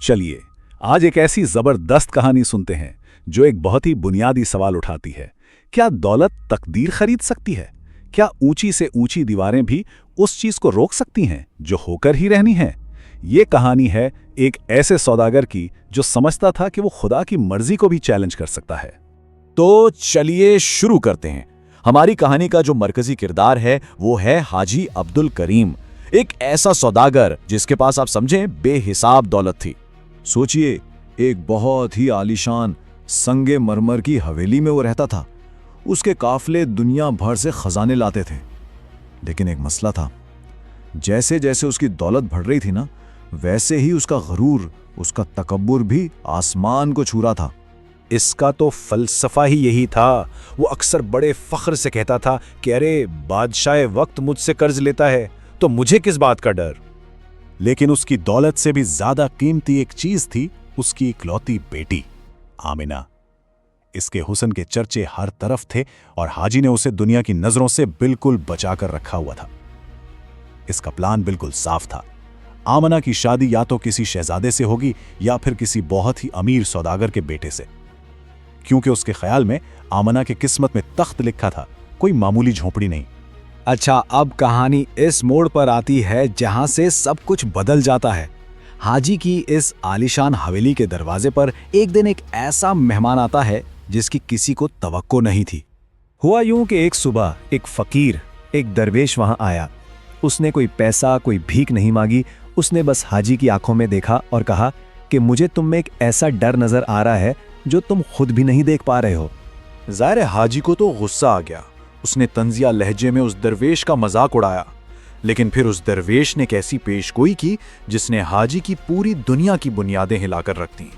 चलिए आज एक ऐसी जबरदस्त कहानी सुनते हैं जो एक बहुत ही बुनियादी सवाल उठाती है। क्या दौलत तकदीर खरीद सकती है? क्या ऊंची से ऊंची दीवारें भी उस चीज को रोक सकती हैं जो होकर ही रहनी है? ये कहानी है एक ऐसे सौदागर की जो समझता था कि वो खुदा की मर्जी को भी चैलेंज कर सकता है। तो चलिए शुरू करते हैं। हमारी कहानी का जो मरकजी किरदार है वो है हाजी अब्दुल करीम, एक ऐसा सौदागर जिसके पास आप समझें बेहिसाब दौलत थी। सोचिए, एक बहुत ही आलीशान संगे मरमर की हवेली में वो रहता था। उसके काफले दुनिया भर से खजाने लाते थे। लेकिन एक मसला था, जैसे जैसे उसकी दौलत बढ़ रही थी ना, वैसे ही उसका गरूर, उसका तकब्बुर भी आसमान को छू रहा था। इसका तो फलसफा ही यही था। वो अक्सर बड़े फख्र से कहता था कि अरे बादशाह वक्त मुझसे कर्ज लेता है तो मुझे किस बात का डर। लेकिन उसकी दौलत से भी ज्यादा कीमती एक चीज थी, उसकी इकलौती बेटी आमिना। इसके हुस्न के चर्चे हर तरफ थे और हाजी ने उसे दुनिया की नजरों से बिल्कुल बचाकर रखा हुआ था। इसका प्लान बिल्कुल साफ था। आमिना की शादी या तो किसी शहजादे से होगी या फिर किसी बहुत ही अमीर सौदागर के बेटे से, क्योंकि उसके ख्याल में आमिना की किस्मत में तख्त लिखा था, कोई मामूली झोंपड़ी नहीं। अच्छा, अब कहानी इस मोड़ पर आती है जहां से सब कुछ बदल जाता है। हाजी की इस आलीशान हवेली के दरवाजे पर एक दिन एक ऐसा मेहमान आता है जिसकी किसी को तवक्को नहीं थी। हुआ यूं कि एक सुबह एक फकीर, एक दरवेश वहां आया। उसने कोई पैसा, कोई भीख नहीं मांगी। उसने बस हाजी की आंखों में देखा और कहा कि मुझे तुम में एक ऐसा डर नजर आ रहा है जो तुम खुद भी नहीं देख पा रहे हो। ज़ाहिर है हाजी को तो गुस्सा आ गया। उसने तंजिया लहजे में उस दरवेश का मजाक उड़ाया। लेकिन फिर उस दरवेश ने कैसी पेशगोई की जिसने हाजी की पूरी दुनिया की बुनियादें हिलाकर रख दी।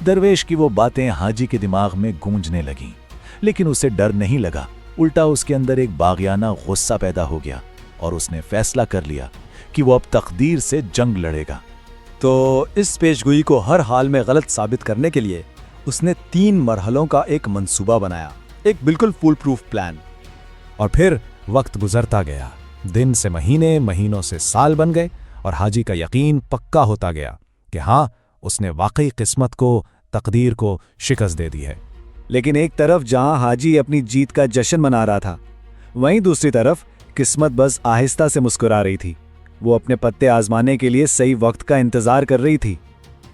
दरवेश की वो बातें हाजी के दिमाग में गूंजने लगीं, लेकिन उसे डर नहीं लगा। उल्टा उसके अंदर एक बागियाना गुस्सा पैदा हो गया और उसने फैसला कर लिया कि वो अब तकदीर से जंग लड़ेगा। तो इस पेशगोई को हर हाल में गलत साबित करने के लिए उसने 3 मरहलों का एक मंसूबा बनाया, एक बिल्कुल फुल प्रूफ प्लान। और फिर वक्त गुजरता गया। दिन से महीने, महीनों से साल बन गए और हाजी का यकीन पक्का होता गया कि हाँ, उसने वाकई किस्मत को, तकदीर को शिकस्त दे दी है। लेकिन एक तरफ जहां हाजी अपनी जीत का जश्न मना रहा था, वहीं दूसरी तरफ किस्मत बस आहिस्ता से मुस्कुरा रही थी। वो अपने पत्ते आजमाने के लिए सही वक्त का इंतजार कर रही थी।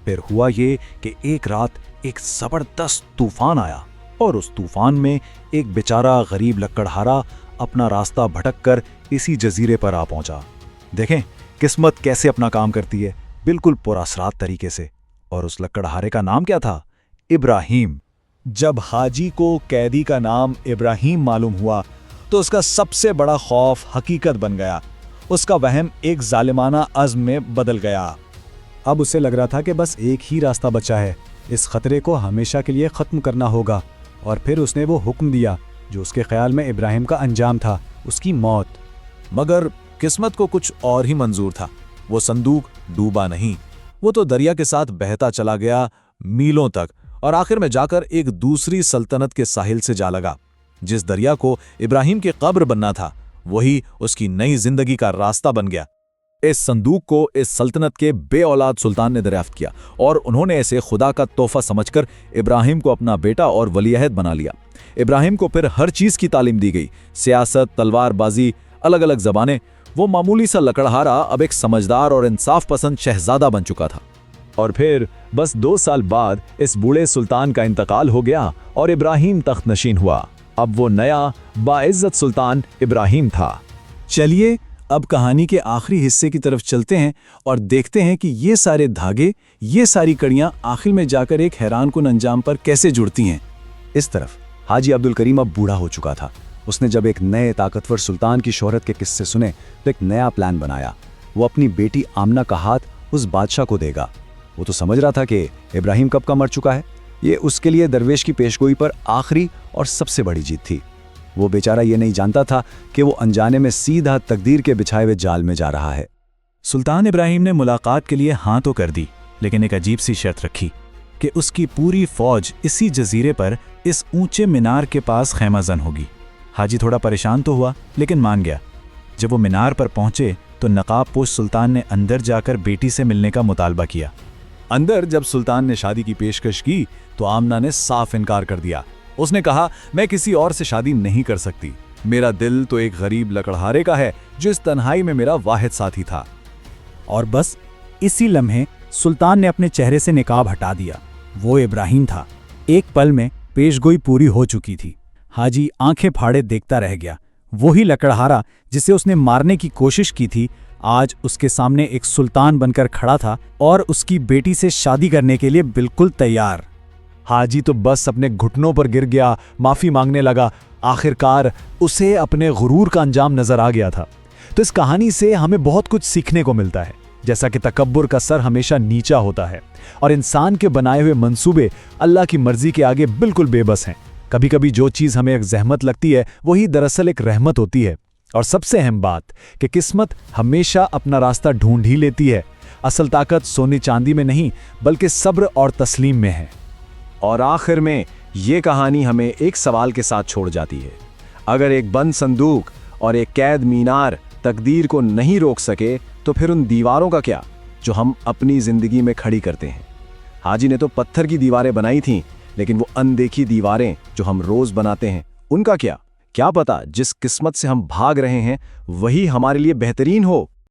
फिर हुआ ये कि एक रात एक जबरदस्त तूफान आया और उस तूफान में एक बेचारा गरीब लकड़हारा अपना रास्ता भटककर इसी जजीरे पर आ पहुंचा। देखें किस्मत कैसे अपना काम करती है, बिल्कुल पुरअसरार तरीके से। और उस लकड़हारे का नाम क्या था? इब्राहिम। जब हाजी को कैदी का नाम इब्राहिम मालूम हुआ तो उसका सबसे बड़ा खौफ हकीकत बन गया। उसका वहम एक जालिमाना अज़्म में बदल गया। अब उसे लग रहा था कि बस एक ही रास्ता बचा है, इस खतरे को हमेशा के लिए ख़त्म करना होगा। और फिर उसने वो हुक्म दिया जो उसके ख्याल में इब्राहिम का अंजाम था, उसकी मौत। मगर किस्मत को कुछ और ही मंजूर था। वो संदूक डूबा नहीं, वो तो दरिया के साथ बहता चला गया मीलों तक और आखिर में जाकर एक दूसरी सल्तनत के साहिल से जा लगा। जिस दरिया को इब्राहिम की कब्र बनना था, वही उसकी नई जिंदगी का रास्ता बन गया। इस संदूक को इस सल्तनत के बेऔलाद सुल्तान ने दरियाफ्त किया और उन्होंने इसे खुदा का तोहफा समझकर इब्राहिम को अपना बेटा और वलीअहद बना लिया। इब्राहिम को फिर हर चीज की तालीम दी गई, सियासत, तलवारबाजी, अलग अलग जबानें। वो मामूली सा लकड़हारा अब एक समझदार और इंसाफ पसंद शहजादा बन चुका था। और फिर बस 2 साल बाद इस बूढ़े सुल्तान का इंतकाल हो गया और इब्राहिम तख्त नशीन हुआ। अब वो नया बाइज्जत सुल्तान इब्राहिम था। चलिए अब कहानी के आखिरी हिस्से की तरफ चलते हैं और देखते हैं कि ये सारे धागे, ये सारी कड़ियां आखिर में जाकर एक हैरानकुन अंजाम पर कैसे जुड़ती हैं। इस तरफ हाजी अब्दुल करीम अब बूढ़ा हो चुका था। उसने जब एक नए ताकतवर सुल्तान की शोहरत के किस्से सुने तो एक नया प्लान बनाया। वो अपनी बेटी आमना का हाथ उस बादशाह को देगा। वो तो समझ रहा था कि इब्राहिम कब का मर चुका है। ये उसके लिए दरवेश की पेशगोई पर आखिरी और सबसे बड़ी जीत थी। वो बेचारा ये नहीं जानता था कि वो अनजाने में सीधा तकदीर के बिछाए हुए जाल में जा रहा है। सुल्तान इब्राहिम ने मुलाकात के लिए हाँ तो कर दी, लेकिन एक अजीब सी शर्त रखी कि उसकी पूरी फौज इसी जजीरे पर इस ऊंचे मीनार के पास खैमाजन होगी। हाजी थोड़ा परेशान तो हुआ, लेकिन मान गया। जब वो मीनार पर पहुंचे तो नकाब पोश सुल्तान ने अंदर जाकर बेटी से मिलने का मुतालबा किया। अंदर जब सुल्तान ने शादी की पेशकश की तो आमना ने साफ इनकार कर दिया। उसने कहा, मैं किसी और से शादी नहीं कर सकती। मेरा दिल तो एक गरीब लकड़हारे का है जो इस तन्हाई में मेरा वाहिद साथी था। और बस इसी लम्हे सुल्तान ने अपने चेहरे से निकाब हटा दिया। वो इब्राहिम था। एक पल में पेशगोई पूरी हो चुकी थी। हाजी आंखें फाड़े देखता रह गया। वही लकड़हारा जिसे उसने मारने की कोशिश की थी, आज उसके सामने एक सुल्तान बनकर खड़ा था और उसकी बेटी से शादी करने के लिए बिल्कुल तैयार। हाजी तो बस अपने घुटनों पर गिर गया, माफी मांगने लगा। आखिरकार उसे अपने गुरूर का अंजाम नजर आ गया था। तो इस कहानी से हमें बहुत कुछ सीखने को मिलता है, जैसा कि तकब्बुर का सर हमेशा नीचा होता है और इंसान के बनाए हुए मंसूबे अल्लाह की मर्जी के आगे बिल्कुल बेबस हैं। कभी कभी जो चीज़ हमें एक जहमत लगती है वही दरअसल एक रहमत होती है। और सबसे अहम बात कि किस्मत हमेशा अपना रास्ता ढूंढ ही लेती है। असल ताकत सोने चांदी में नहीं बल्कि सब्र और तस्लीम में है। और आखिर में ये कहानी हमें एक सवाल के साथ छोड़ जाती है। अगर एक बंद संदूक और एक कैद मीनार तकदीर को नहीं रोक सके तो फिर उन दीवारों का क्या जो हम अपनी जिंदगी में खड़ी करते हैं। हाजी ने तो पत्थर की दीवारें बनाई थीं, लेकिन वो अनदेखी दीवारें जो हम रोज बनाते हैं उनका क्या पता जिस किस्मत से हम भाग रहे हैं वही हमारे लिए बेहतरीन हो।